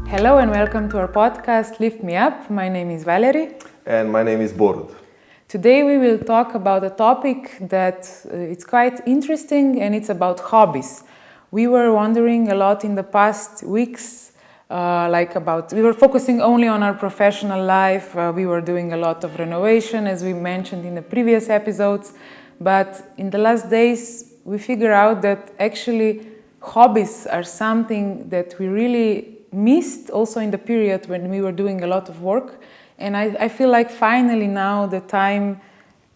Hello and welcome to our podcast Lift Me Up. My name is Valerie. And my name is Borut. Today we will talk about a topic that it's quite interesting, and it's about hobbies. We were wondering a lot in the past weeks, we were focusing only on our professional life. We were doing a lot of renovation, as we mentioned in the previous episodes. But in the last days, we figure out that actually hobbies are something that we really missed also in the period when we were doing a lot of work. And I feel like finally now the time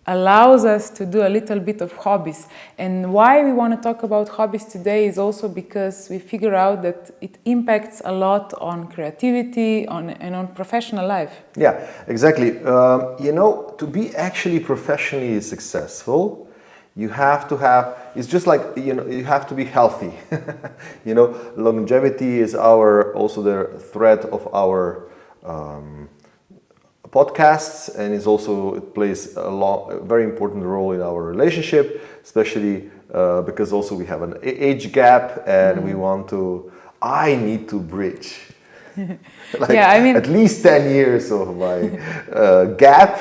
allows us to do a little bit of hobbies. And why we want to talk about hobbies today is also because we figure out that it impacts a lot on creativity and on professional life. Yeah, exactly. To be actually professionally successful, you have to have, it's just like, you have to be healthy. Longevity is also the thread of our podcasts, and it plays a very important role in our relationship, especially because also we have an age gap, and I need to bridge at least 10 years of my gap.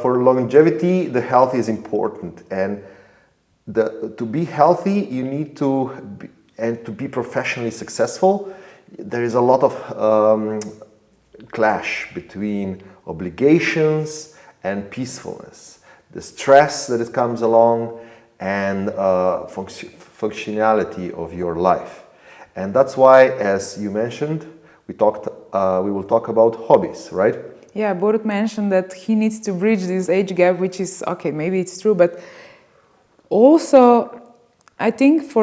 For longevity, the health is important, and to be healthy, you need to be professionally successful. There is a lot of clash between obligations and peacefulness, the stress that it comes along, and functionality of your life. And that's why, as you mentioned, we will talk about hobbies, right? Yeah, Borut mentioned that he needs to bridge this age gap, which is, okay, maybe it's true, but also I think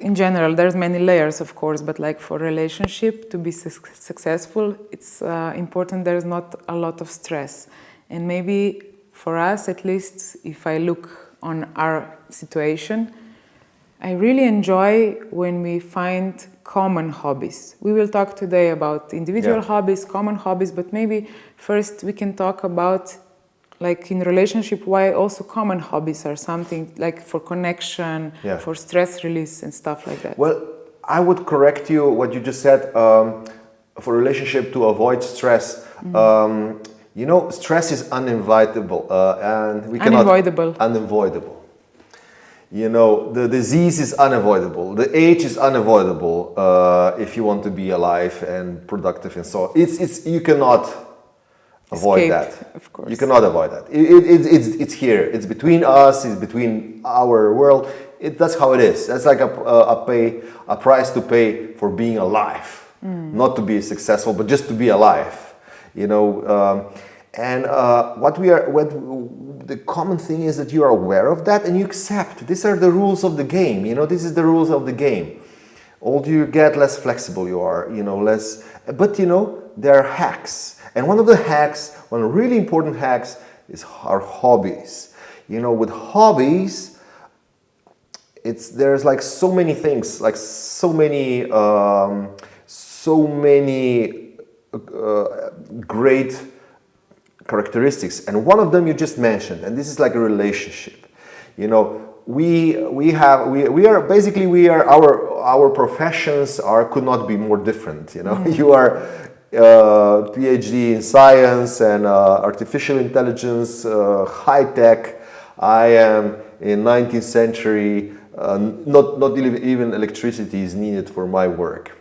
in general, there's many layers, of course, but for relationship to be successful, it's important there's not a lot of stress. And maybe for us, at least, if I look on our situation, I really enjoy when we find common hobbies. We will talk today about individual hobbies, common hobbies, but maybe first we can talk about in relationship, why also common hobbies are something for connection, for stress release and stuff like that. Well, I would correct you what you just said, for relationship to avoid stress. Stress is unavoidable, and we cannot... Unavoidable. The disease is unavoidable. The age is unavoidable if you want to be alive and productive and so on. You cannot avoid that. Of course. You cannot avoid that. It's here. It's between us. It's between our world. That's how it is. That's like a price to pay for being alive. Not to be successful, but just to be alive. The common thing is that you are aware of that and you accept. These are the rules of the game. This is the rules of the game. Older you get, less flexible you are. Less. But there are hacks. And one really important hacks is our hobbies. With hobbies, there's so many things, so many great characteristics. And one of them you just mentioned, and this is like a relationship. Our professions could not be more different. You are PhD in science and artificial intelligence, high tech. I am in 19th century. Not even electricity is needed for my work.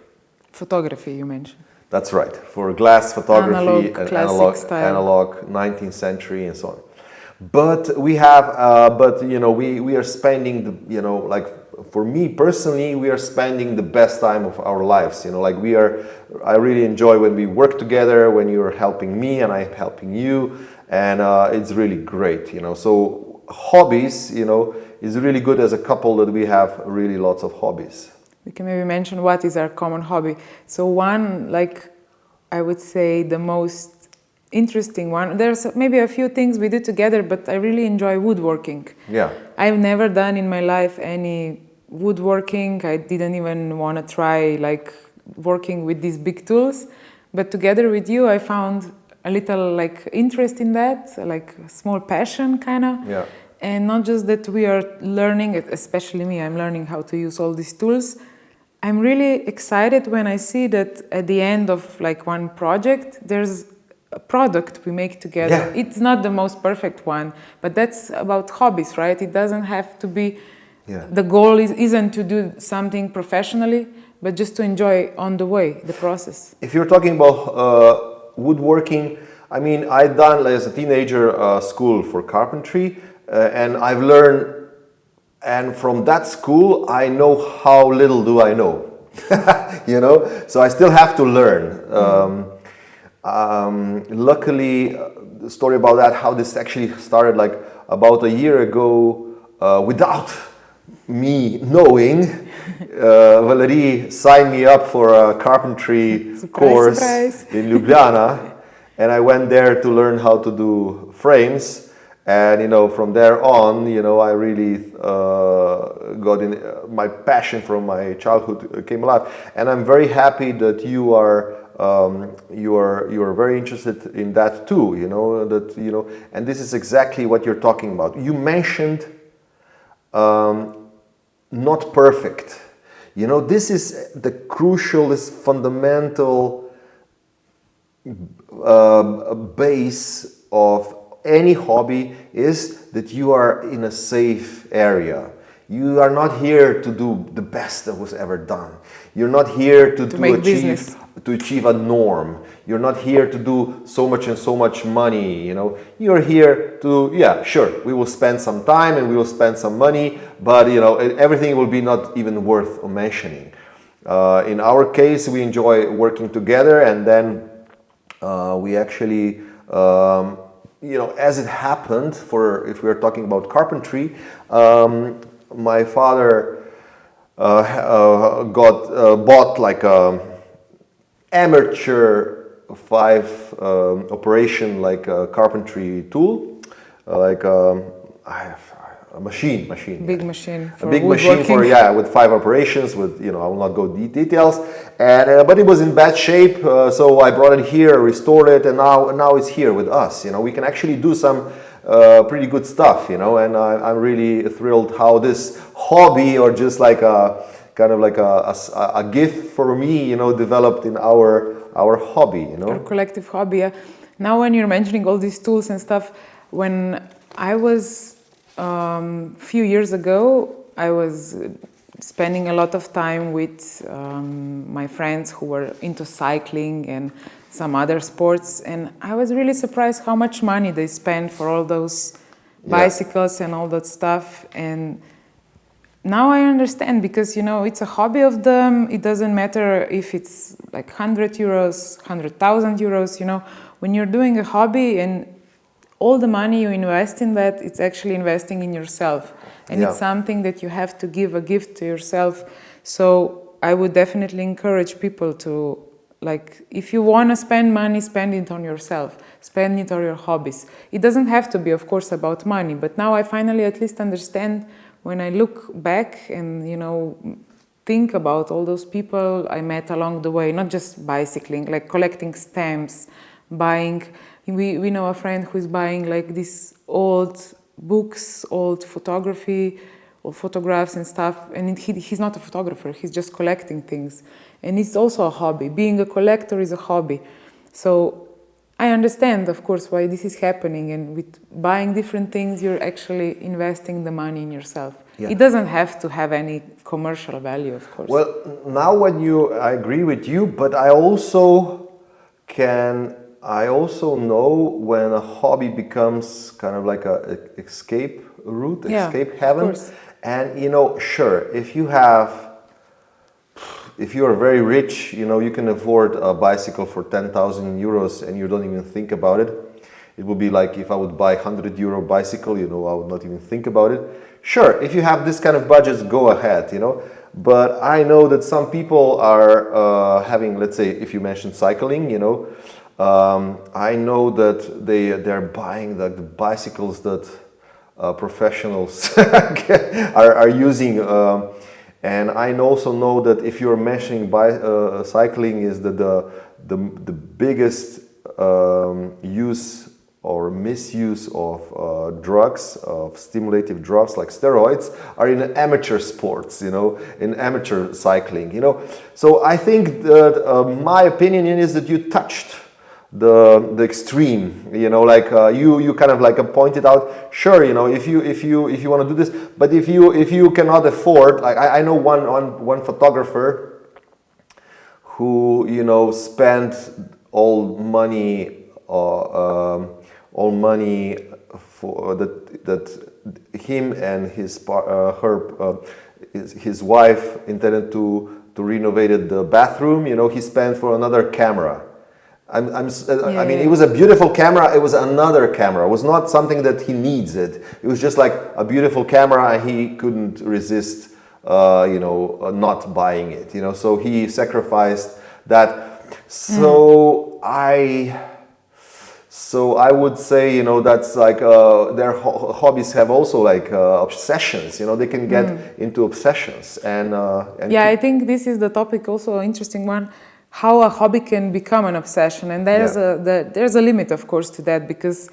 Photography, you mentioned. That's right, for glass photography, analog 19th century and so on. But we are spending for me personally, we are spending the best time of our lives. I really enjoy when we work together, when you're helping me and I'm helping you, and it's really great. So hobbies, is really good as a couple that we have really lots of hobbies. We can maybe mention what is our common hobby. So one, I would say the most interesting one, there's maybe a few things we do together, but I really enjoy woodworking. Yeah. I've never done in my life any woodworking. I didn't even want to try working with these big tools. But together with you, I found a little interest in that, a small passion kind of. Yeah. And not just that we are learning, especially me, I'm learning how to use all these tools, I'm really excited when I see that at the end of like one project, there's a product we make together. Yeah. It's not the most perfect one, but that's about hobbies, right? It doesn't have to be, Yeah. the goal isn't to do something professionally, but just to enjoy on the way, the process. If you're talking about woodworking, I mean, I done as a teenager school for carpentry, and I've learned, and from that school, I know how little do I know, you know. So I still have to learn. Luckily, the story about that, how this actually started, like about a year ago, without me knowing, Valerie signed me up for a carpentry course in Ljubljana, and I went there to learn how to do frames. And you know, from there on, you know, I really got in. My passion from my childhood came alive, and I'm very happy that you are very interested in that too. You know that, you know, and this is exactly what you're talking about. You mentioned not perfect. You know, this is the crucial, this fundamental base of any hobby, is that you are in a safe area. You are not here to do the best that was ever done. You're not here to achieve a norm. You're not here to do so much and so much money, you know. You're here to, yeah, sure, we will spend some time and we will spend some money, but you know, everything will be not even worth mentioning. In our case, we enjoy working together, and then we actually you know, as it happened, for if we're talking about carpentry, my father bought like a amateur 5 operation like a carpentry tool, like a machine. Big machine. A big machine for, yeah, with 5 operations. With, you know, I will not go details. And but it was in bad shape, so I brought it here, restored it, and now it's here with us. You know, we can actually do some pretty good stuff. You know, and I'm really thrilled how this hobby, or just like a kind of like a gift for me, you know, developed in our hobby. You know, our collective hobby. Yeah. Now, when you're mentioning all these tools and stuff, when I was few years ago, I was spending a lot of time with my friends who were into cycling and some other sports, and I was really surprised how much money they spend for all those bicycles and all that stuff. And now I understand, because, you know, it's a hobby of them. It doesn't matter if it's like 100 euros, 100,000 euros, you know. When you're doing a hobby and all the money you invest in that, it's actually investing in yourself. And it's something that you have to give a gift to yourself. So I would definitely encourage people to, like, if you want to spend money, spend it on yourself. Spend it on your hobbies. It doesn't have to be, of course, about money. But now I finally at least understand, when I look back and, you know, think about all those people I met along the way, not just bicycling, like collecting stamps, buying. We know a friend who is buying like these old books, old photography, or photographs and stuff. And he's not a photographer, he's just collecting things. And it's also a hobby. Being a collector is a hobby. So I understand, of course, why this is happening. And with buying different things, you're actually investing the money in yourself. Yeah. It doesn't have to have any commercial value, of course. Well, now I agree with you, but I also know when a hobby becomes kind of like a escape route, escape heaven. And, you know, sure, if you are very rich, you know, you can afford a bicycle for 10,000 euros and you don't even think about it. It would be like if I would buy €100 bicycle, you know, I would not even think about it. Sure, if you have this kind of budgets, go ahead, you know. But I know that some people are having, let's say, if you mentioned cycling, you know, I know that they're buying the bicycles that professionals are using, and I also know that if you're mentioning cycling is the biggest use or misuse of drugs, of stimulative drugs like steroids, are in amateur sports, in amateur cycling, So I think that my opinion is that you touched the extreme, you kind of like pointed out. Sure, if you want to do this, but if you cannot afford, like I know one photographer who spent all money for that him and his wife intended to renovate the bathroom. He spent for another camera. I mean, it was a beautiful camera. It was another camera. It was not something that he needs. It was just like a beautiful camera, and he couldn't resist, not buying it. So he sacrificed that. So I would say, that's like their hobbies have also like obsessions. They can get into obsessions and I think this is the topic, also interesting one. How a hobby can become an obsession, and there's a limit, of course, to that, because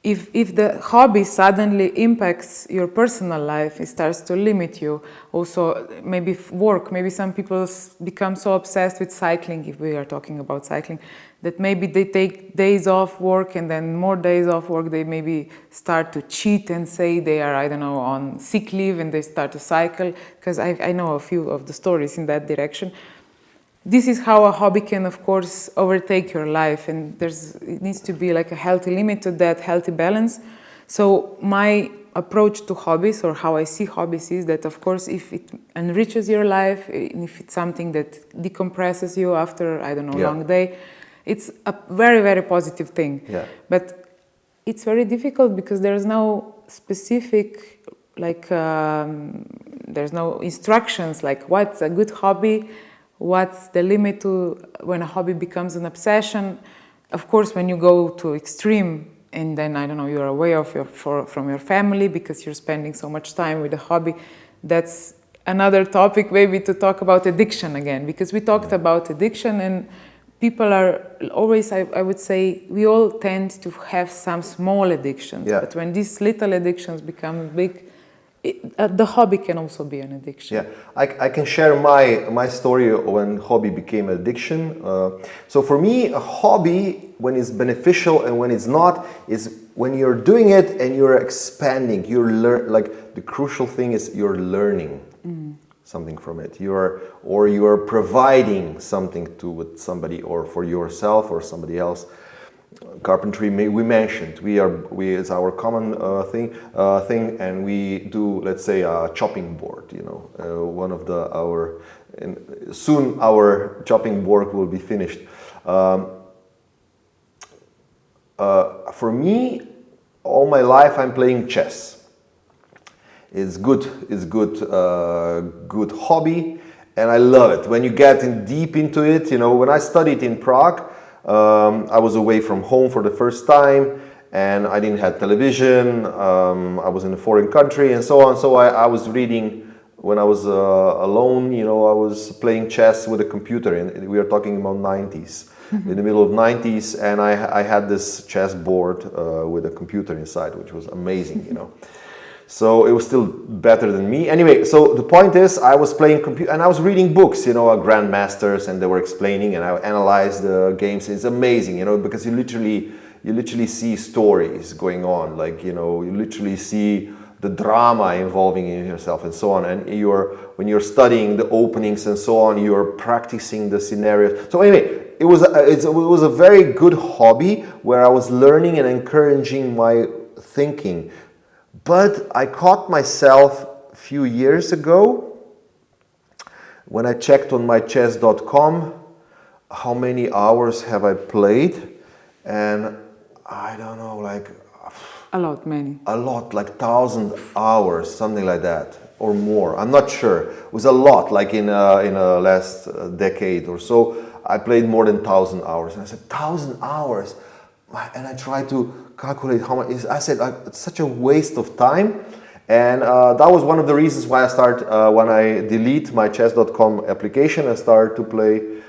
if the hobby suddenly impacts your personal life, it starts to limit you. Also, maybe work. Maybe some people become so obsessed with cycling, if we are talking about cycling, that maybe they take days off work, and then more days off work, they maybe start to cheat and say they are, I don't know, on sick leave, and they start to cycle. Because I know a few of the stories in that direction. This is how a hobby can, of course, overtake your life, and it needs to be like a healthy limit to that, healthy balance. So my approach to hobbies, or how I see hobbies, is that, of course, if it enriches your life, and if it's something that decompresses you after, I don't know, long day, it's a very, very positive thing. Yeah. But it's very difficult because there's no specific, there's no instructions, like what's a good hobby. What's the limit to when a hobby becomes an obsession? Of course, when you go to extreme, and then, I don't know, you're away from your family because you're spending so much time with a hobby, that's another topic maybe to talk about addiction again, because we talked about addiction, and people are always, I would say, we all tend to have some small addictions, but when these little addictions become big, the hobby can also be an addiction. Yeah, I can share my story when hobby became addiction. So for me, a hobby, when it's beneficial and when it's not, is when you're doing it and you're expanding. Like the crucial thing is you're learning something from it. You're providing something with somebody, or for yourself or somebody else. Carpentry, we mentioned, it's our common thing, and we do, let's say, a chopping board. Soon our chopping board will be finished. For me, all my life I'm playing chess. It's good hobby, and I love it. When you get deep into it, when I studied in Prague. I was away from home for the first time, and I didn't have television. I was in a foreign country, and so on. So I was reading when I was alone. I was playing chess with a computer, and we are talking about 90s, in the middle of 90s, and I had this chess board with a computer inside, which was amazing. So it was still better than me. Anyway, so the point is, I was playing computer and I was reading books, grandmasters, and they were explaining, and I analyzed the games. It's amazing, because you literally see stories going on, like, you literally see the drama involving in yourself and so on. And when you're studying the openings and so on, you're practicing the scenarios. So anyway, it was a very good hobby where I was learning and encouraging my thinking. But I caught myself a few years ago when I checked on my chess.com how many hours have I played, and I don't know, like a lot, like 1,000 hours, something like that, or more. I'm not sure. It was a lot, like in a last decade or so. I played more than 1,000 hours, and I said 1,000 hours, and I tried to calculate how much. I said it's such a waste of time, and that was one of the reasons why I started when I delete my chess.com application. I started to play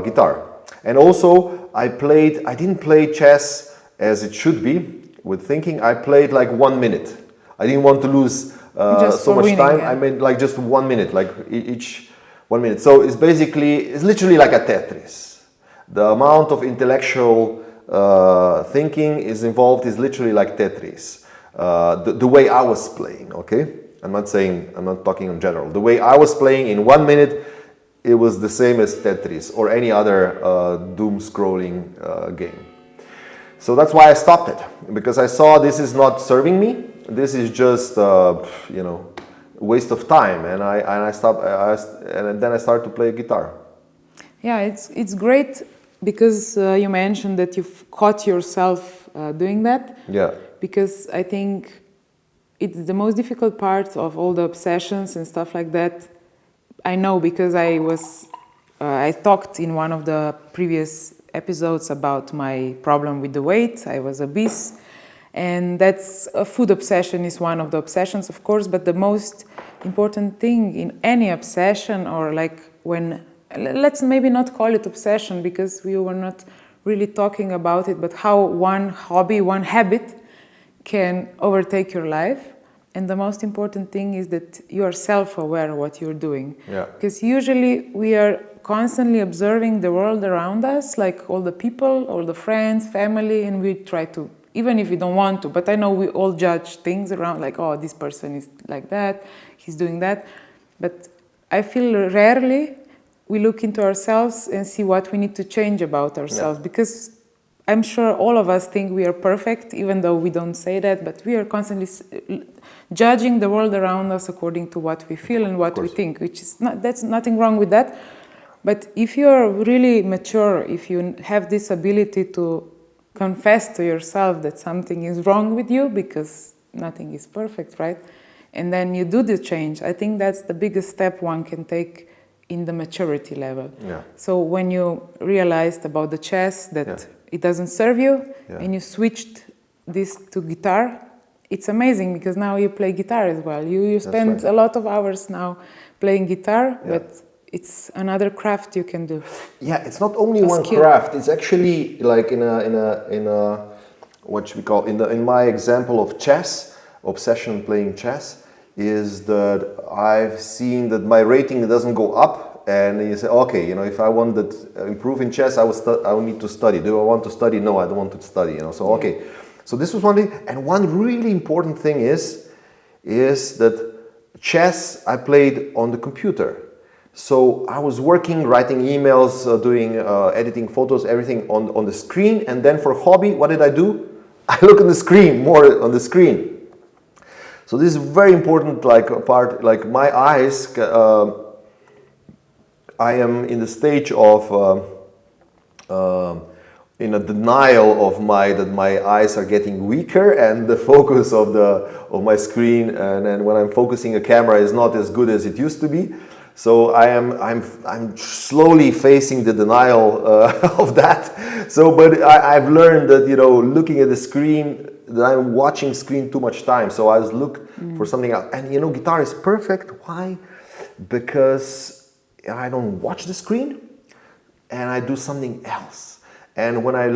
guitar, and also I didn't play chess as it should be, with thinking, I played like 1 minute. I didn't want to lose so much winning, time. yeah. I made like just 1 minute, like each 1 minute. So it's literally like a Tetris. The amount of intellectual thinking is involved is literally like Tetris. The way I was playing, okay? I'm not talking in general. The way I was playing in 1 minute, it was the same as Tetris or any other doom scrolling game. So that's why I stopped it, because I saw this is not serving me. This is just waste of time, and I stopped. And then I started to play guitar. Yeah, it's great because you mentioned that you've caught yourself doing that. Yeah. Because I think it's the most difficult part of all the obsessions and stuff like that. I know because I talked in one of the previous episodes about my problem with the weight. I was obese, and that's a food obsession is one of the obsessions, of course, but the most important thing in any obsession, or like when, let's maybe not call it obsession because we were not really talking about it, but how one hobby, one habit can overtake your life. And the most important thing is that you are self-aware of what you're doing. Yeah. Because usually we are constantly observing the world around us, like all the people, all the friends, family, and we try to, even if we don't want to, but I know we all judge things around, like, oh, this person is like that, he's doing that. But I feel rarely we look into ourselves and see what we need to change about ourselves. Because I'm sure all of us think we are perfect, even though we don't say that, but we are constantly judging the world around us according to what we feel and what we think, which is not, that's nothing wrong with that. But if you are really mature, if you have this ability to confess to yourself that something is wrong with you, because nothing is perfect, right? And then you do the change, I think that's the biggest step one can take in the maturity level. Yeah. So when you realized about the chess that it doesn't serve you, and you switched this to guitar, it's amazing because now you play guitar as well. You spend a lot of hours now playing guitar, but it's another craft you can do. Yeah, it's not only one craft. It's actually like in a what should we call in my example of chess, obsession playing chess, is that I've seen that my rating doesn't go up, and you say, okay, if I want to improve in chess, I will need to study. Do I want to study? No, I don't want to study. So okay, so this was one thing, and one really important thing is that chess I played on the computer. So I was working, writing emails, doing editing photos, everything on the screen, and then for hobby, what did I do? I look on the screen, more on the screen. So this is very important, like part, like my eyes. I am in the stage of in a denial of that my eyes are getting weaker and the focus of my screen, and then when I'm focusing a camera is not as good as it used to be. So I'm slowly facing the denial of that. So, but I've learned that looking at the screen, that I'm watching screen too much time. So I was looking for something else. And guitar is perfect. Why? Because I don't watch the screen, and I do something else. And when I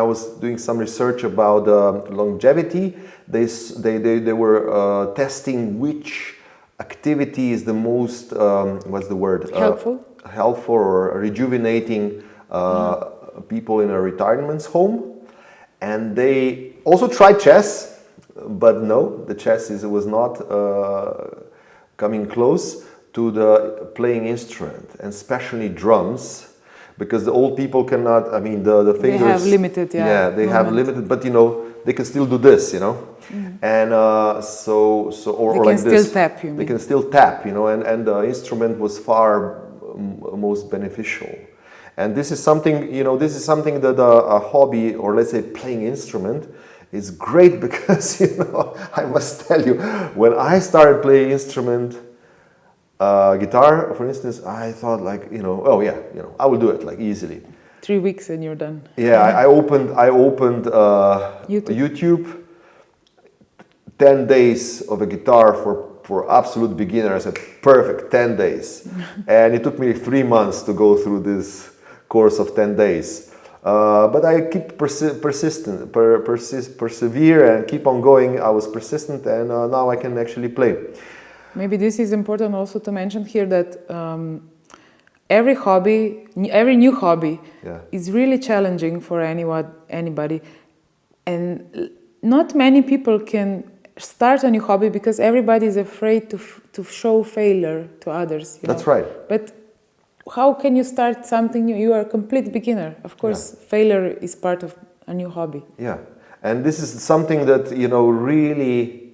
was doing some research about longevity, they were testing which activity is the most what's the word? Helpful or rejuvenating people in a retirement home. And they also tried chess, but no, the chess was not coming close to the playing instrument, and especially drums, because the old people cannot. I mean, the fingers. They have limited. Yeah, they have limited, but they can still do this. And so or like this. They can still tap. They can still tap. And the instrument was far most beneficial. And this is something, that a hobby, or let's say playing instrument, is great because, I must tell you, when I started playing instrument, guitar, for instance, I thought like, I will do it like easily. 3 weeks and you're done. Yeah, I opened YouTube. 10 days of a guitar for absolute beginners. I said, perfect, 10 days. And it took me 3 months to go through this course of 10 days. But I keep persevere and keep on going. I was persistent, and now I can actually play. Maybe this is important also to mention here that every new hobby is really challenging for anybody. And not many people can start a new hobby because everybody is afraid to show failure to others. That's right. But how can you start something new? You are a complete beginner. Of course, failure is part of a new hobby. Yeah, and this is something that, really,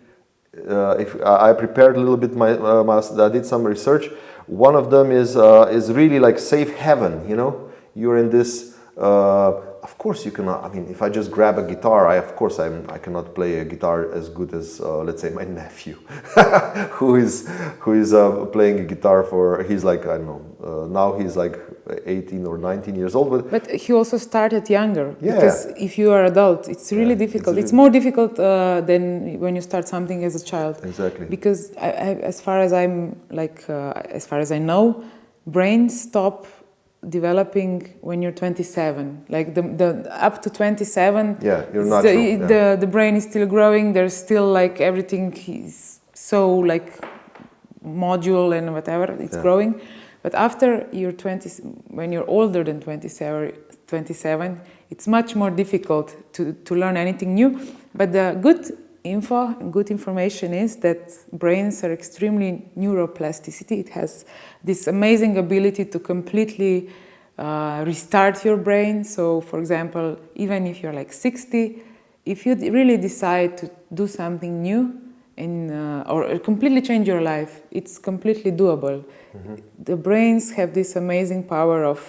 if I prepared a little bit, I did some research. One of them is really like safe haven. You're in this. Of course, you cannot. I mean, if I just grab a guitar, I cannot play a guitar as good as let's say my nephew, who is playing a guitar he's like, I don't know, now he's like 18 or 19 years old. But he also started younger. Yeah. Because if you are adult, it's really difficult. It's more difficult than when you start something as a child. Exactly. Because as far as I know, brains stop developing when you're 27. Like the up to 27. Yeah, you're not. The brain is still growing. There's still like everything is so like module and whatever. It's growing. But after you're 20, when you're older than 27, it's much more difficult to learn anything new. But the good information is that brains are extremely neuroplasticity. It has this amazing ability to completely restart your brain. So, for example, even if you're like 60, if you really decide to do something new or completely change your life, it's completely doable. Mm-hmm. The brains have this amazing power of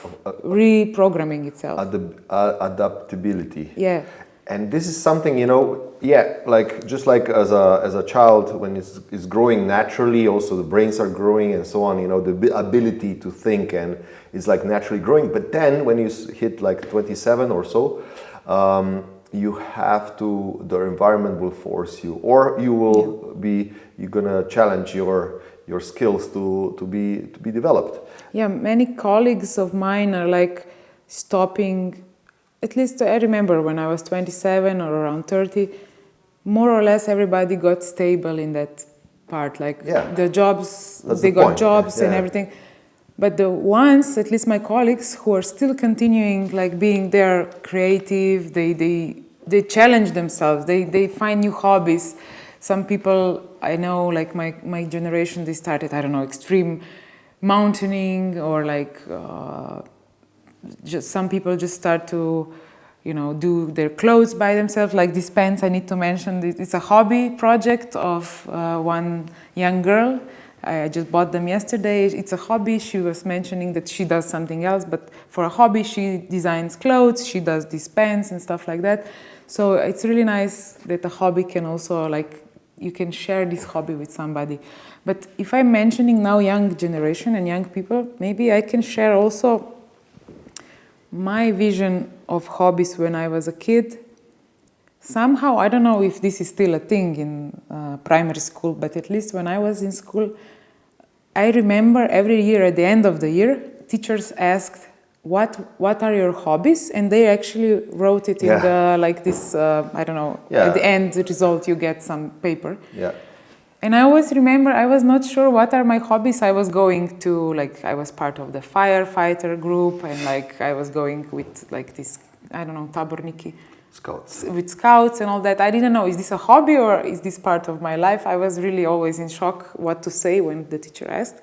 reprogramming itself. Adaptability. Yeah. And this is something, like just like as a child, when it's growing naturally, also the brains are growing and so on, the ability to think and is like naturally growing. But then when you hit like 27 or so, the environment will force you, or you're gonna challenge your skills to be developed. Yeah, many colleagues of mine are like stopping. At least I remember when I was 27 or around 30, more or less everybody got stable in that part. Like the jobs, they got jobs and everything. But the ones, at least my colleagues, who are still continuing like being there creative, they challenge themselves, they find new hobbies. Some people I know, like my generation, they started, I don't know, extreme mountaineering, or like just some people just start to, do their clothes by themselves. Like this pants, I need to mention, it's a hobby project of one young girl. I just bought them yesterday. It's a hobby. She was mentioning that she does something else, but for a hobby, she designs clothes, she does these pants and stuff like that. So it's really nice that a hobby can also, like, you can share this hobby with somebody. But if I'm mentioning now young generation and young people, maybe I can share also my vision of hobbies when I was a kid. Somehow, I don't know if this is still a thing in primary school, but at least when I was in school, I remember every year at the end of the year, teachers asked, what are your hobbies? And they actually wrote it in the, like this, I don't know, at the end, the result, you get some paper. Yeah. And I always remember, I was not sure what are my hobbies. I was going to, like, I was part of the firefighter group, and like, I was going with like this, I don't know, taborniki. Scouts. With scouts and all that. I didn't know, is this a hobby or is this part of my life? I was really always in shock what to say when the teacher asked.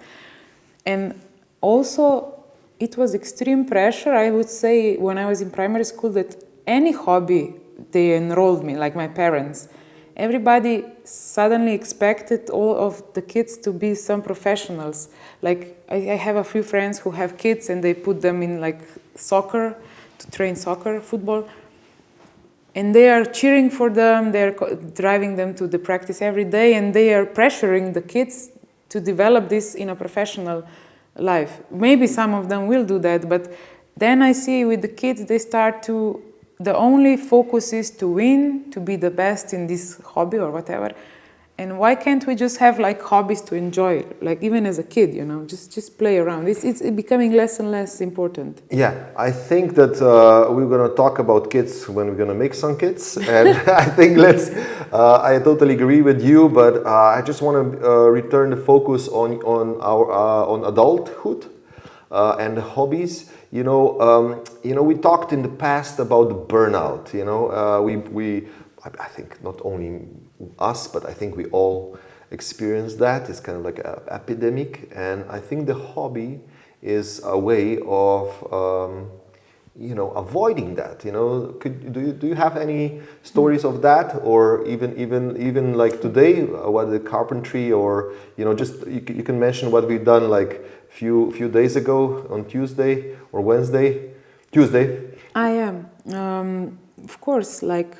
And also, it was extreme pressure, I would say, when I was in primary school, that any hobby they enrolled me, like my parents, everybody suddenly expected all of the kids to be some professionals. Like, I have a few friends who have kids and they put them in like soccer, to train soccer, football. And they are cheering for them, they're driving them to the practice every day, and they are pressuring the kids to develop this in a professional life. Maybe some of them will do that, but then I see with the kids, they start to, the only focus is to win, to be the best in this hobby or whatever. And why can't we just have like hobbies to enjoy, like even as a kid, you know, just play around. It's becoming less and less important. Yeah, I think that we're going to talk about kids when we're going to make some kids, and I think I totally agree with you, but I just want to return the focus on adulthood and hobbies. We talked in the past about the burnout. I think not only us, but I think we all experience that. It's kind of like an epidemic, and I think the hobby is a way of avoiding that. Do you have any stories of that, or even like today, what the carpentry, or just you can mention what we've done like few days ago on Tuesday or Wednesday, Tuesday. I am, of course, like.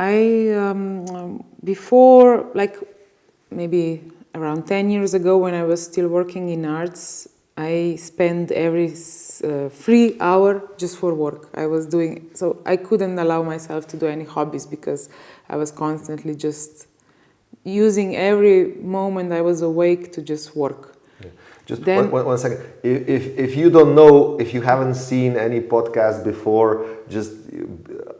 I, before, like maybe around 10 years ago when I was still working in arts, I spent every free hour just for work. So I couldn't allow myself to do any hobbies because I was constantly just using every moment I was awake to just work. Yeah. Just one second. If you don't know, if you haven't seen any podcast before, just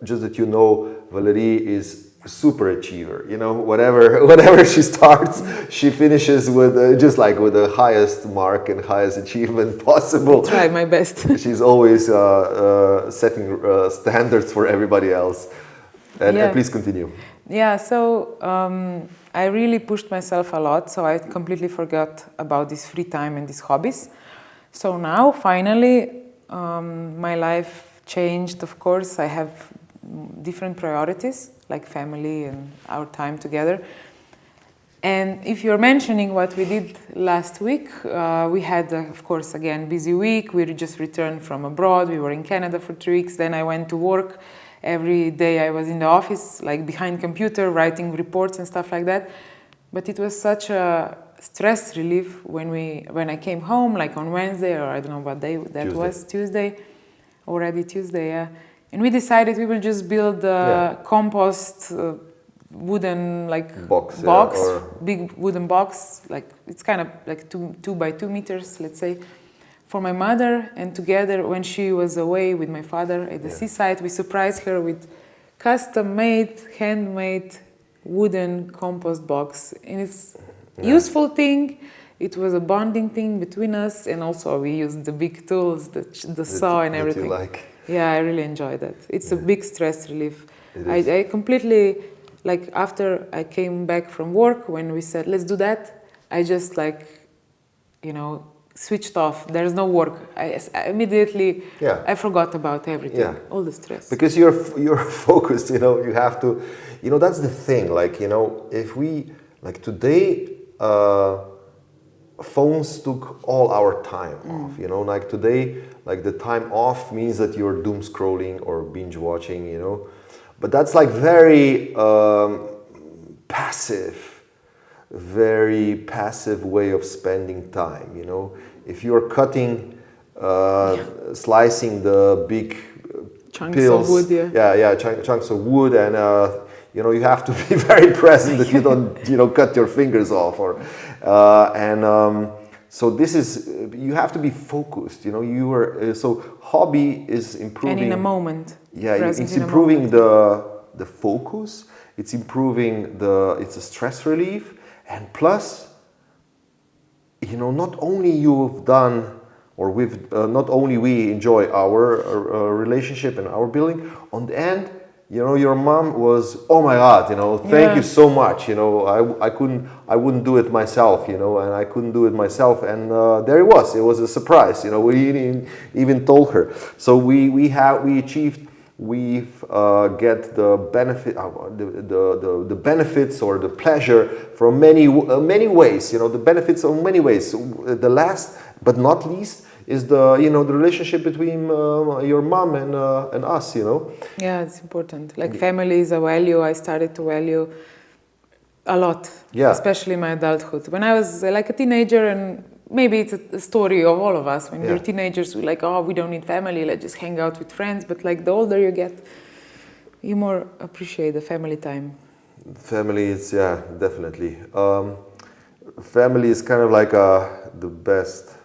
that Valerie is a super achiever. Whatever she starts, she finishes with just like with the highest mark and highest achievement possible. I try my best. She's always setting standards for everybody else. And please continue. Yeah, so I really pushed myself a lot, so I completely forgot about this free time and these hobbies. So now, finally, my life changed, of course. I have different priorities, like family and our time together. And if you're mentioning what we did last week, we had, of course, again, busy week. We just returned from abroad. We were in Canada for 3 weeks. Then I went to work. Every day I was in the office, like behind computer, writing reports and stuff like that. But it was such a stress relief when I came home, like on Wednesday, or I don't know what day that was, Tuesday, yeah. And we decided we will just build a compost wooden box, big wooden box, like it's kind of like 2 by 2 meters, let's say, for my mother. And together, when she was away with my father at the seaside, we surprised her with custom-made, handmade wooden compost box. And it's useful thing. It was a bonding thing between us, and also we used the big tools, the saw and everything. You like. Yeah, I really enjoyed that. It's a big stress relief. I completely, like after I came back from work, when we said, let's do that, I just switched off. There's no work. I immediately, I forgot about everything, all the stress. Because you're focused, you have to, that's the thing. Like, if we, like today, phones took all our time off, like today, like the time off means that you're doom scrolling or binge watching, but that's like very very passive way of spending time, If you're cutting, slicing the big chunks pills, of wood, chunks of wood, and you have to be very present that you don't, cut your fingers off, so this is, you have to be focused, so hobby is improving. And in a moment. Yeah, it's improving the focus, it's improving it's a stress relief, and plus, not only you've done, or not only we enjoy our relationship and our building, on the end, your mom was, oh my God, thank you so much, I wouldn't do it myself, and I couldn't do it myself, and there it was a surprise, we didn't even told her. So we achieved, we've get the benefit, the benefits or the pleasure from many ways, the benefits of many ways. The last but not least is the relationship between your mom and us, Yeah, it's important. Like family is a value I started to value a lot, especially in my adulthood. When I was like a teenager, and maybe it's a story of all of us, when we're teenagers, we're like, oh, we don't need family, let's just hang out with friends. But like the older you get, you more appreciate the family time. Family is, yeah, definitely. Family is kind of like the best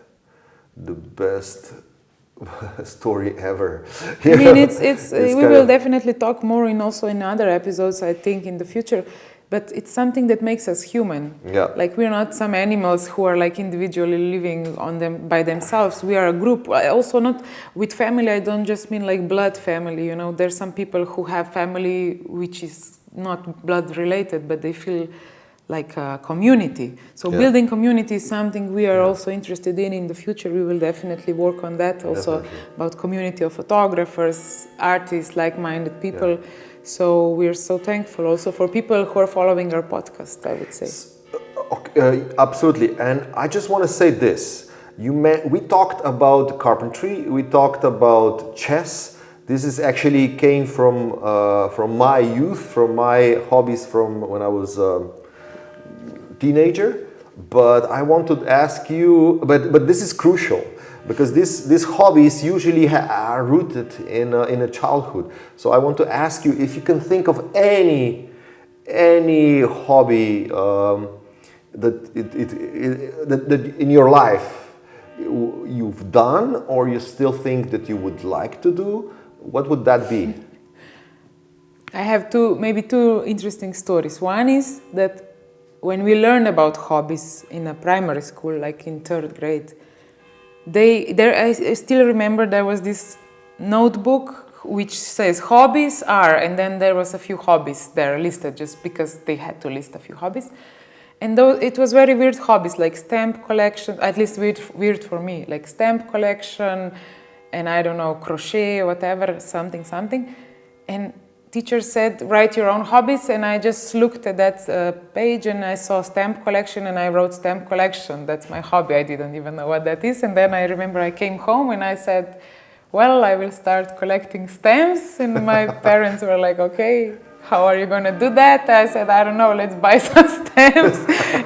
story ever. I mean, it's It's we kind will of, definitely talk more in also in other episodes, I think, in the future. But it's something that makes us human. yeah, Like we're not some animals who are like individually living on them by themselves. We are a group. I also not with family. I don't just mean like blood family. You know, there's some people who have family which is not blood related, but they feel like a community. So yeah, building community is something we are yeah, also interested in the future. We will definitely work on that also definitely. about community of photographers, artists, like-minded Yeah. people. So we're so thankful also for people who are following our podcast, I would say. Okay, absolutely. And I just want to say this. We talked about carpentry, we talked about chess. This is actually came from my youth, from my hobbies from when I was teenager. But I want to ask you, but this is crucial because these hobbies usually are rooted in a childhood. So I want to ask you if you can think of any hobby that in your life you've done or you still think that you would like to do. What would that be? I have maybe two interesting stories. One is that when we learn about hobbies in a primary school, like in third grade, I still remember there was this notebook which says hobbies are, and then there was a few hobbies there listed just because they had to list a few hobbies. And though it was very weird hobbies like stamp collection, at least weird for me, like stamp collection and I don't know, crochet, whatever, something. And teacher said, write your own hobbies, and I just looked at that page and I saw stamp collection and I wrote stamp collection. That's my hobby. I didn't even know what that is. And then I remember I came home and I said, well, I will start collecting stamps. And my parents were like, okay, how are you going to do that? I said, I don't know, let's buy some stamps.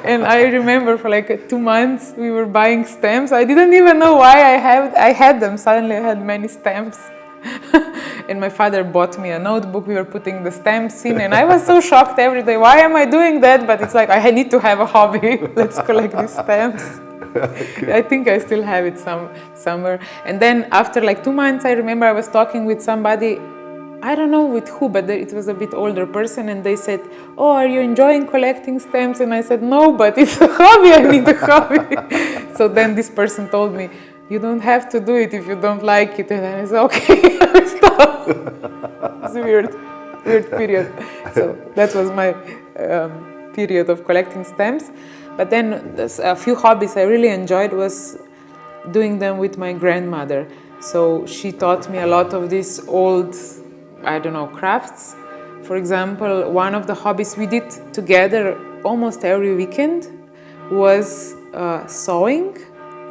And I remember for like 2 months we were buying stamps. I didn't even know why I had them. Suddenly I had many stamps. And my father bought me a notebook. We were putting the stamps in, and I was so shocked every day. Why am I doing that? But it's like I need to have a hobby. Let's collect these stamps. I think I still have it somewhere. And then after like 2 months, I remember I was talking with somebody. I don't know with who, but it was a bit older person, and they said, "Oh, are you enjoying collecting stamps?" And I said, "No, but it's a hobby. I need a hobby." So then this person told me, you don't have to do it if you don't like it. And I said, okay, I will stop. It's a weird period. So that was my period of collecting stamps. But then a few hobbies I really enjoyed was doing them with my grandmother. So she taught me a lot of these old, I don't know, crafts. For example, one of the hobbies we did together almost every weekend was sewing.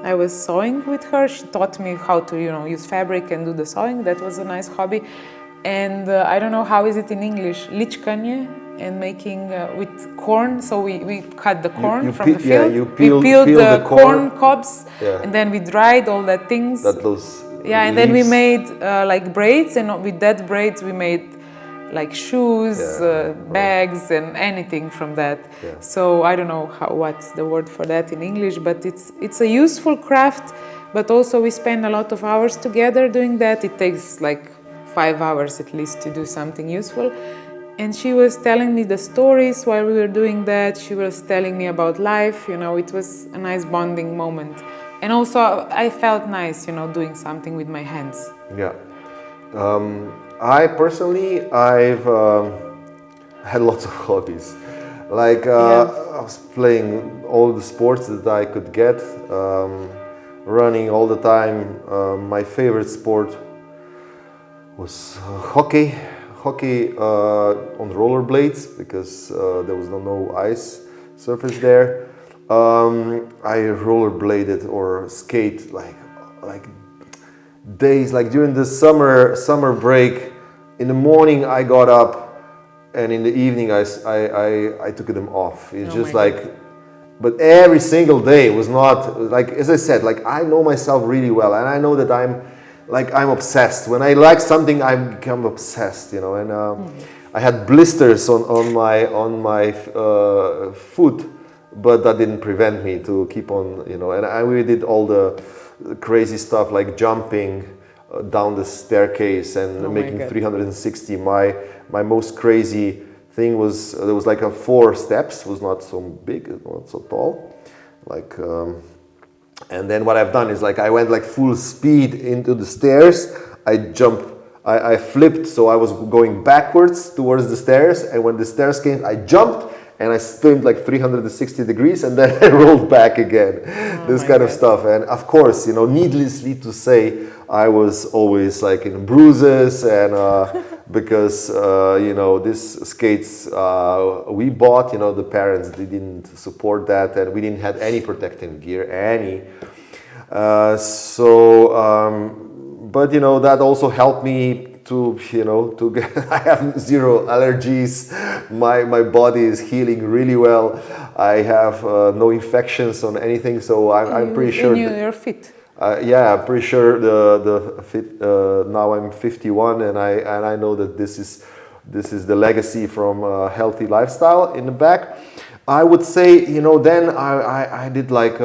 I was sewing with her. She taught me how to, use fabric and do the sewing. That was a nice hobby. And I don't know how is it in English, lichkanje, and making with corn. So we cut the corn from the field. Yeah, we peeled the corn cobs, and then we dried all the things. And then we made like braids, and with that braids we made like shoes, bags, and anything from that. Yeah. So I don't know what's the word for that in English, but it's a useful craft. But also we spend a lot of hours together doing that. It takes like 5 hours at least to do something useful. And she was telling me the stories while we were doing that. She was telling me about life. It was a nice bonding moment. And also I felt nice, doing something with my hands. Yeah. I personally, I've had lots of hobbies. Like I was playing all the sports that I could get, running all the time. My favorite sport was hockey on rollerblades because there was no ice surface there. I rollerbladed or skate like days, like during the summer break. In the morning I got up, and in the evening I took them off. It's just like, but every single day was not like, as I said, like I know myself really well, and I know that I'm obsessed. When I like something, I become obsessed, and I had blisters on my foot, but that didn't prevent me to keep on, you know. And we did all the crazy stuff like jumping down the staircase and making 360. My most crazy thing was there was like 4 steps, was not so big, not so tall, like. And then what I've done is like I went like full speed into the stairs. I flipped, so I was going backwards towards the stairs, and when the stairs came, I jumped and I spun like 360 degrees, and then I rolled back again. This kind of stuff. And of course, you know, needlessly to say, I was always like in bruises, and because you know, these skates we bought, you know, the parents, they didn't support that, and we didn't have any protective gear, but you know, that also helped me to, you know, to get, I have 0 allergies. My body is healing really well. I have no infections on anything, so I'm pretty sure. You're fit. Yeah, I'm pretty sure the fit. Now I'm 51, and I know that this is the legacy from a healthy lifestyle in the back. I would say, you know, then I did like.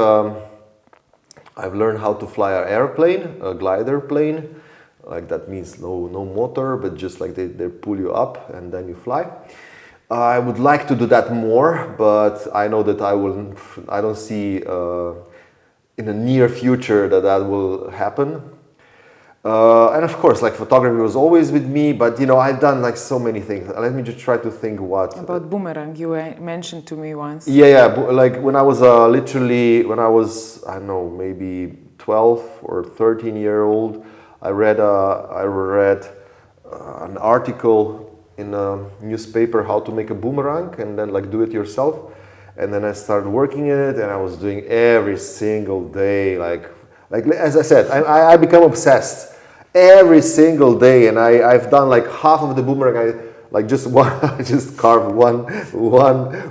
I've learned how to fly an airplane, a glider plane. Like that means no motor, but just like they pull you up and then you fly. I would like to do that more, but I know that I don't see in the near future that will happen. And of course, like photography was always with me, but you know, I've done like so many things. Let me just try to think what. About boomerang, you mentioned to me once. Yeah, like when I was when I was, I don't know, maybe 12 or 13-year-old, I read an article in a newspaper how to make a boomerang and then like do it yourself. And then I started working in it, and I was doing every single day, like as I said, I become obsessed every single day, and I've done like half of the boomerang. I just carved one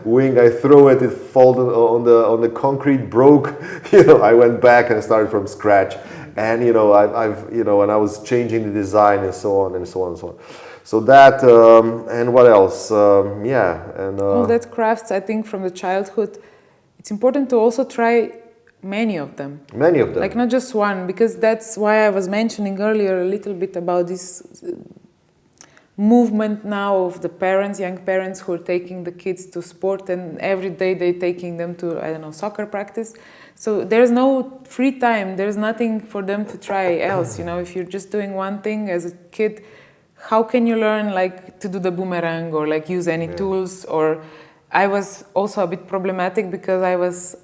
wing. I throw it, it folded on the concrete, broke. You know, I went back and started from scratch, and you know, I've you know, and I was changing the design and so on and so on and so on. So that and what else? Yeah, and all that crafts, I think, from the childhood. It's important to also try many of them. Many of them. Like not just one, because that's why I was mentioning earlier a little bit about this movement now of the parents, young parents who are taking the kids to sport, and every day they're taking them to, I don't know, soccer practice. So there's no free time. There's nothing for them to try else. You know, if you're just doing one thing as a kid, how can you learn like to do the boomerang or like use any tools? Or I was also a bit problematic because I was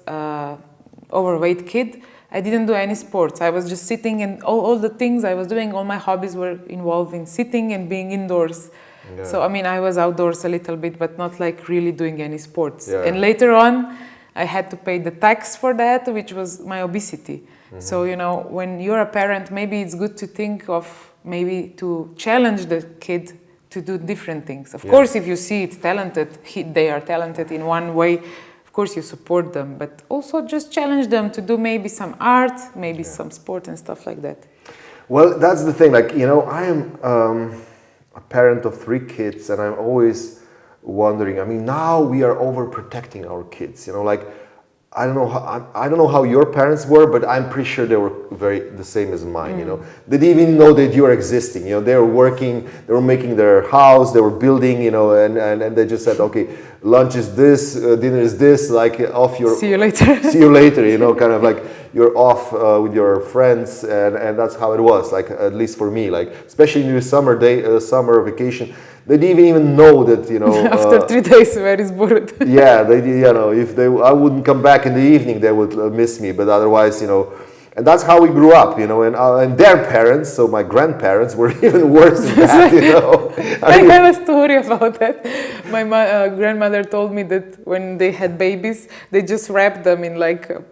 overweight kid. I didn't do any sports. I was just sitting, and all the things I was doing, all my hobbies were involving sitting and being indoors. Yeah. So I mean, I was outdoors a little bit, but not like really doing any sports. Yeah. And later on, I had to pay the tax for that, which was my obesity. Mm-hmm. So, you know, when you're a parent, maybe it's good to think of maybe to challenge the kid to do different things. Of course, if you see it's talented, they are talented in one way, of course you support them, but also just challenge them to do maybe some art, maybe some sport and stuff like that. Well, that's the thing. Like, you know, I am a parent of 3 kids, and I'm always wondering. I mean, now we are overprotecting our kids. You know, like I don't know how your parents were, but I'm pretty sure they were the same as mine. You know, they didn't even know that you were existing. You know, they were working, they were making their house, they were building. You know, and they just said, okay, lunch is this, dinner is this. Like off your. See you later. See you later. You know, kind of like you're off with your friends, and that's how it was. Like at least for me, like especially in the summer vacation. They didn't even know that, you know. After 3 days, where is Borut? Yeah, they, you know, I wouldn't come back in the evening, they would miss me. But otherwise, you know, and that's how we grew up, you know. And their parents, so my grandparents, were even worse than that, you know. I have a story about that. My grandmother told me that when they had babies, they just wrapped them in like a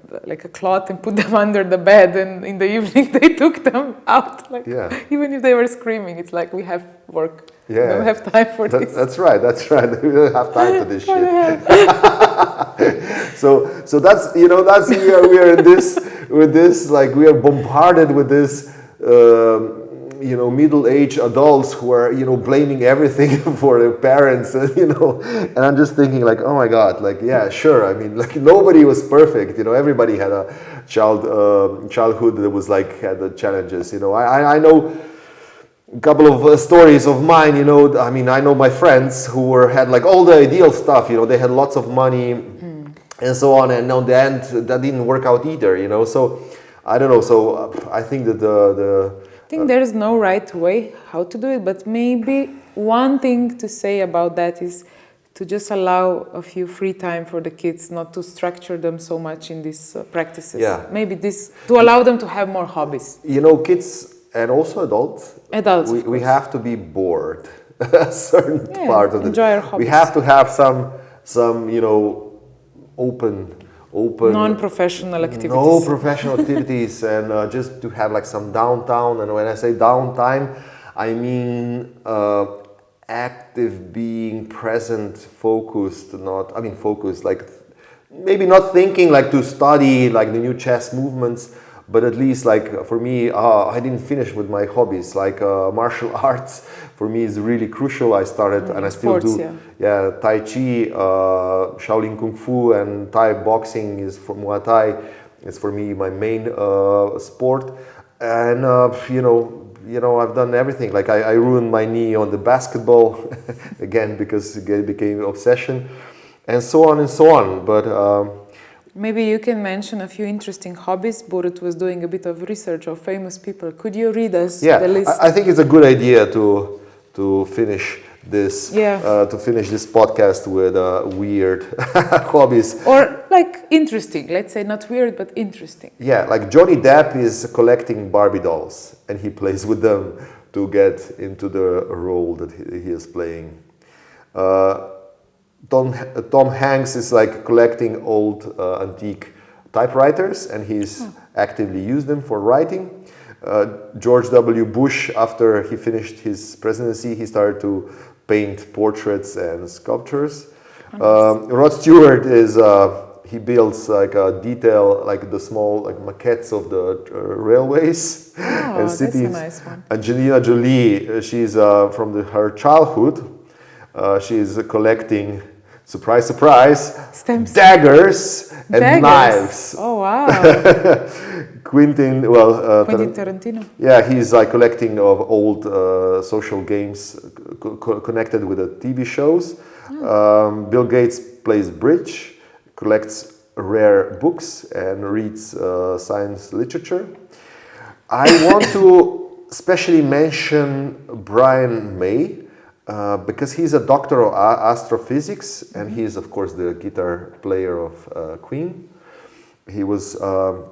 cloth and put them under the bed, and in the evening they took them out. Like, even if they were screaming, it's like, we have work. Yeah. We don't have time for this. That's right. We don't have time for this shit. So that's, you know, that's we are in this with this, like we are bombarded with this middle-aged adults who are, blaming everything for their parents, and I'm just thinking like, oh my God, like, yeah, sure. I mean, like nobody was perfect, everybody had a childhood that was like, had the challenges, I know a couple of stories of mine, I mean, I know my friends who had like all the ideal stuff, they had lots of money and so on, and on the end, that didn't work out either, so I don't know, so I think that I think there is no right way how to do it, but maybe one thing to say about that is to just allow a few free time for the kids, not to structure them so much in these practices. Yeah. Maybe this, to allow them to have more hobbies. Kids and also adults, we have to be bored a certain part of enjoy our hobbies. We have to have some open non-professional activities. No professional activities, and just to have like some downtime. And when I say downtime, I mean active, being present, focused. Focused, like maybe not thinking like to study like the new chess movements, but at least like for me, I didn't finish with my hobbies. Like martial arts for me is really crucial. I started and I still do. Yeah, Tai Chi, Shaolin Kung Fu, and Thai boxing is for Muay Thai. It's for me my main sport, and I've done everything. Like I ruined my knee on the basketball again because it became an obsession, and so on and so on. But maybe you can mention a few interesting hobbies. Borut was doing a bit of research of famous people. Could you read us the list? I think it's a good idea to finish this podcast with weird hobbies. Or like interesting, let's say not weird, but interesting. Yeah, like Johnny Depp is collecting Barbie dolls and he plays with them to get into the role that he is playing. Tom Hanks is like collecting old antique typewriters and he's actively used them for writing. George W. Bush, after he finished his presidency, he started to paint portraits and sculptures. Rod Stewart is he builds like a detail, like the small like maquettes of the railways and cities. That's a nice one. Angelina Jolie, she's from her childhood, she's collecting. Surprise, surprise! Stamps. Daggers and knives. Oh wow! Quentin Tarantino. Yeah, he's like collecting of old social games connected with the TV shows. Bill Gates plays bridge, collects rare books, and reads science literature. I want to especially mention Brian May. Because he's a doctor of astrophysics and he is of course the guitar player of Queen. He was a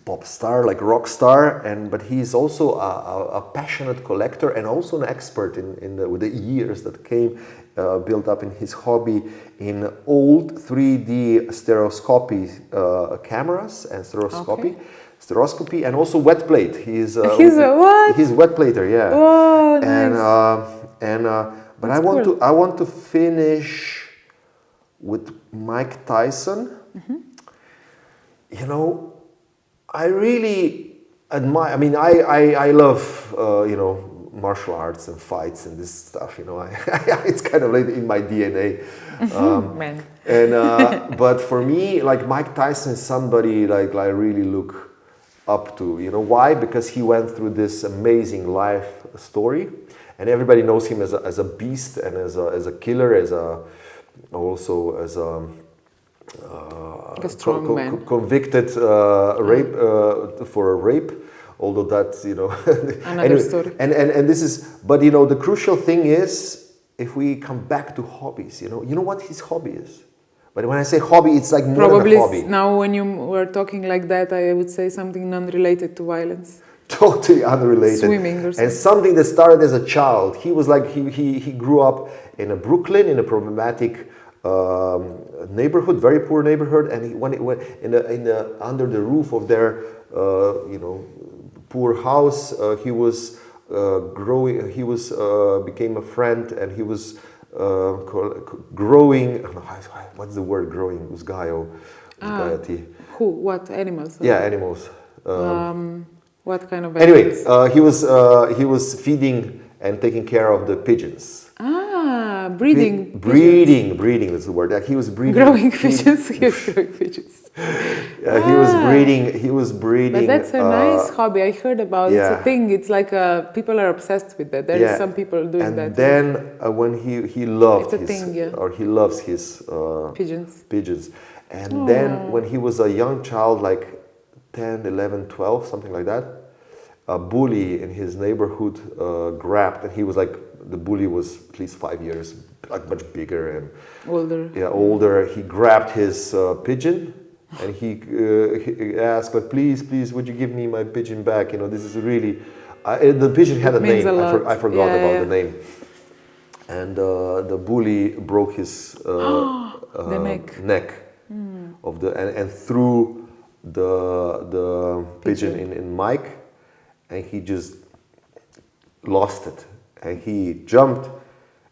pop star, like rock star, but he's also a passionate collector and also an expert with the years that came built up in his hobby in old 3D stereoscopy cameras and stereoscopy and also wet plate. He's a what? He's wet plater, yeah. Oh, nice. But I want to finish with Mike Tyson. Mm-hmm. I really admire. I mean, I love martial arts and fights and this stuff. It's kind of like in my DNA. Man. And but for me, like Mike Tyson is somebody like I really look up to. Why? Because he went through this amazing life story. And everybody knows him as a beast and as a killer, also as a strong man. Convicted rape for a rape. Although that's another story. And this is, but the crucial thing is if we come back to hobbies. You know what his hobby is. But when I say hobby, it's like more than a hobby. Now, when you were talking like that, I would say something non-related to violence. Totally unrelated. Swimming or something. And something that started as a child. He was like he grew up in Brooklyn in a problematic neighborhood, very poor neighborhood, and when it went under the roof of their poor house, he was growing. He was became a friend, and he was growing. What's the word? Growing? Who? What animals? Yeah, animals. What kind of Anyway, animals? he was feeding and taking care of the pigeons. Ah, breeding pigeons. Breeding is the word. Like he was breeding. Growing pigeons. Yes, growing pigeons. He was Ah, breeding. He was but breeding. that's a nice hobby. I heard about it's a Yeah, thing. It's like people are obsessed with that. There is yeah. some people doing And that. Yeah. then when he It's loved a his thing. Yeah, or he loves his pigeons. pigeons, and then Oh, when he was a young child, like 10, 11, 12, something like that, a bully in his neighborhood grabbed, and he was like, the bully was at least 5 years, like much bigger and older. yeah, Yeah. older. He grabbed his pigeon, and he asked, like, please, would you give me my pigeon back? You know, this is really. The pigeon had a It means a name. lot. I forgot Yeah, about the yeah. name, and the bully broke his The neck. neck of the and threw the pigeon Pigeon. in Mike, and he just lost it, and he jumped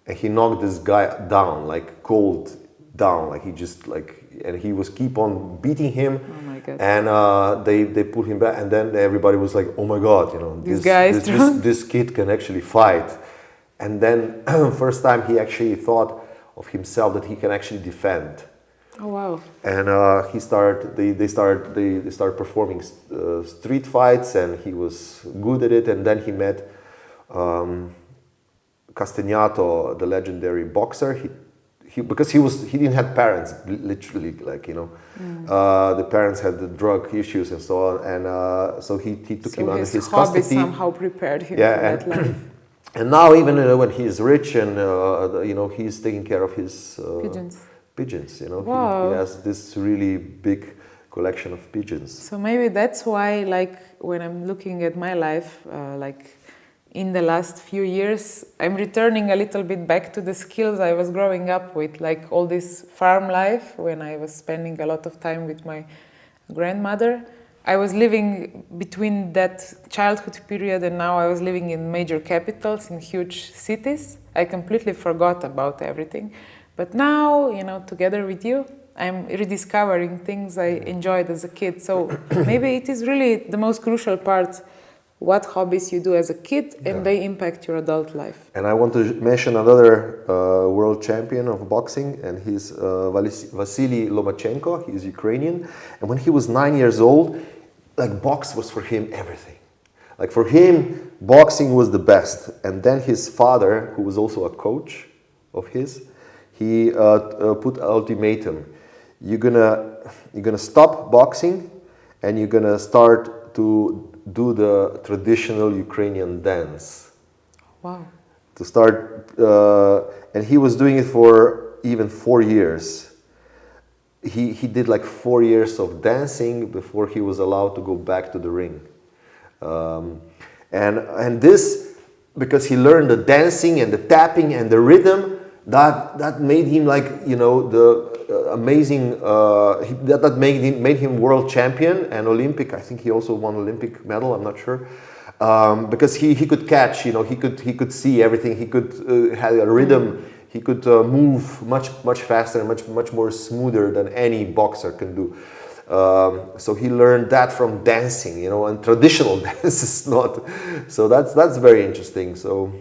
and he knocked this guy down, like cold down, like he just like, and he was keep on beating him, Oh my God. and they put him back, and then everybody was like, oh my God, you know, This guy is strong. this kid can actually fight, and then first time he actually thought of himself that he can actually defend. Oh wow. And they start performing street fights, and he was good at it. And then he met Castagnato, the legendary boxer. He because he didn't have parents, literally, like, you know, the parents had the drug issues and so on, and so he took him So under his his hobby custody. somehow prepared him Yeah, for that life. and now even when he's rich and you know, he's taking care of his Pigeons. pigeons. You know, he Wow. has this really big collection of pigeons. So maybe that's why, like, when I'm looking at my life, like in the last few years, I'm returning a little bit back to the skills I was growing up with, like all this farm life when I was spending a lot of time with my grandmother. I was living between that childhood period and now I was living in major capitals, in huge cities. I completely forgot about everything. But now, you know, together with you, I'm rediscovering things I enjoyed as a kid. So maybe it is really the most crucial part, what hobbies you do as a kid and they impact your adult life. And I want to mention another world champion of boxing, and he's Vasily Lomachenko. He's Ukrainian, and when he was 9 years old, like, box was for him everything. Like, for him, boxing was the best. And then his father, who was also a coach of his, he put an ultimatum: you're gonna stop boxing, and you're gonna start to do the traditional Ukrainian dance. Wow. To start, and he was doing it for even 4 years. He did like 4 years of dancing before he was allowed to go back to the ring. And this, because he learned the dancing and the tapping and the rhythm, that made him, like, you know, the amazing, that made him world champion and Olympic. I think he also won Olympic medal, I'm not sure. Because he could catch, you know, he could see everything, he could have a rhythm, he could move much faster and much more smoother than any boxer can do. So he learned that from dancing, you know, and traditional dance is not. So that's very interesting. So,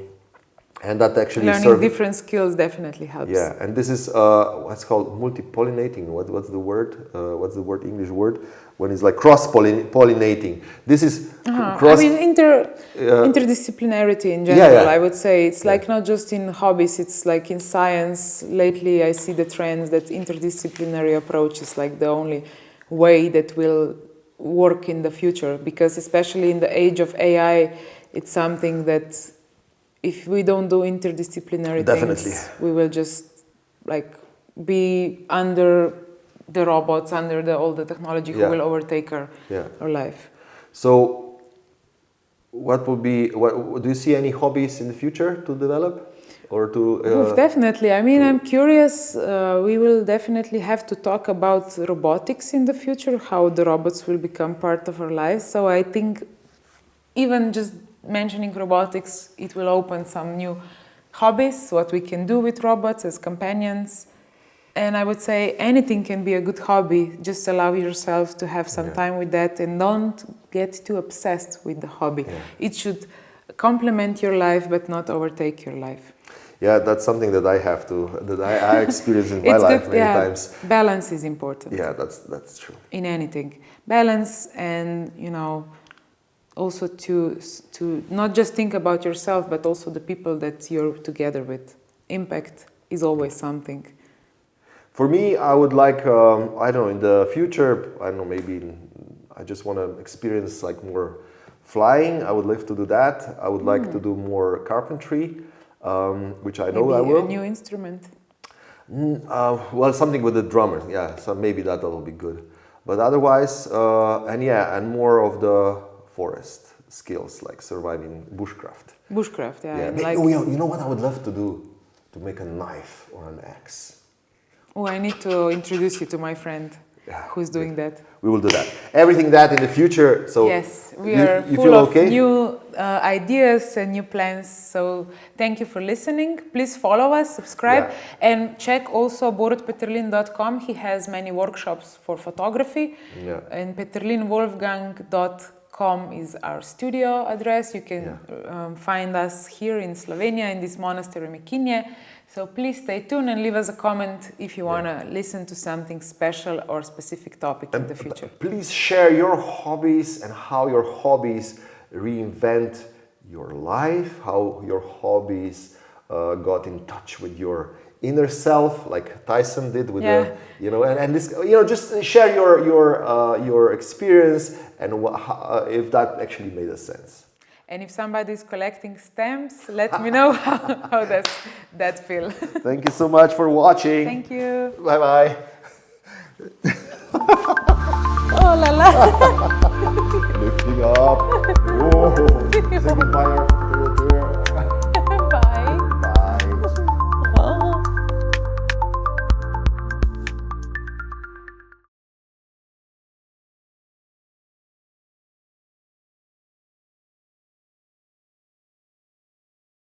and that actually Learning different skills definitely helps. Yeah, and this is what's called multi-pollinating. What's the word? What's the word? English word when it's like cross-pollinating. This is cross. I mean, interdisciplinarity in general. Yeah, yeah. I would say it's like not just in hobbies. It's like in science. Lately, I see the trends that interdisciplinary approach is like the only way that will work in the future. Because especially in the age of AI, it's something that if we don't do interdisciplinary things, we will just like be under the robots, under all the technology who will overtake our life. So, what do you see any hobbies in the future to develop, or to? Definitely. I mean, I'm curious. We will definitely have to talk about robotics in the future, how the robots will become part of our lives. So I think even just mentioning robotics, it will open some new hobbies, what we can do with robots as companions. And I would say anything can be a good hobby. Just allow yourself to have some time with that, and don't get too obsessed with the hobby. It should complement your life but not overtake your life. Yeah, that's something that I experience in my life many times. Balance is important. Yeah, that's true. In anything. Balance, and also to not just think about yourself but also the people that you're together with. Impact is always something. For me, I would like, I don't know, in the future, I don't know, maybe I just want to experience like more flying. I would love to do that. I would like to do more carpentry, which I know maybe I will. A new instrument. Well, something with the drummer, yeah. So maybe that'll be good. But otherwise, and more of the forest skills, like surviving bushcraft. Bushcraft, yeah. Yeah. And like, you know what I would love to do? To make a knife or an axe. Oh, I need to introduce you to my friend who's doing that. We will do that. Everything that in the future. So yes, we are full of new ideas and new plans. So thank you for listening. Please follow us, subscribe, and check also borutpeterlin.com. He has many workshops for photography. Yeah. And peterlinwolfgang.com is our studio address. You can find us here in Slovenia in this monastery Mekinje. So please stay tuned and leave us a comment if you want to listen to something special or specific topic in the future. Please share your hobbies and how your hobbies reinvent your life, how your hobbies got in touch with your inner self, like Tyson did with the, and this, just share your experience and if that actually made a sense. And if somebody is collecting stamps, let me know how does that feel. Thank you so much for watching. Thank you. Bye-bye. Oh la la. Lifting up. Whoa. Say goodbye.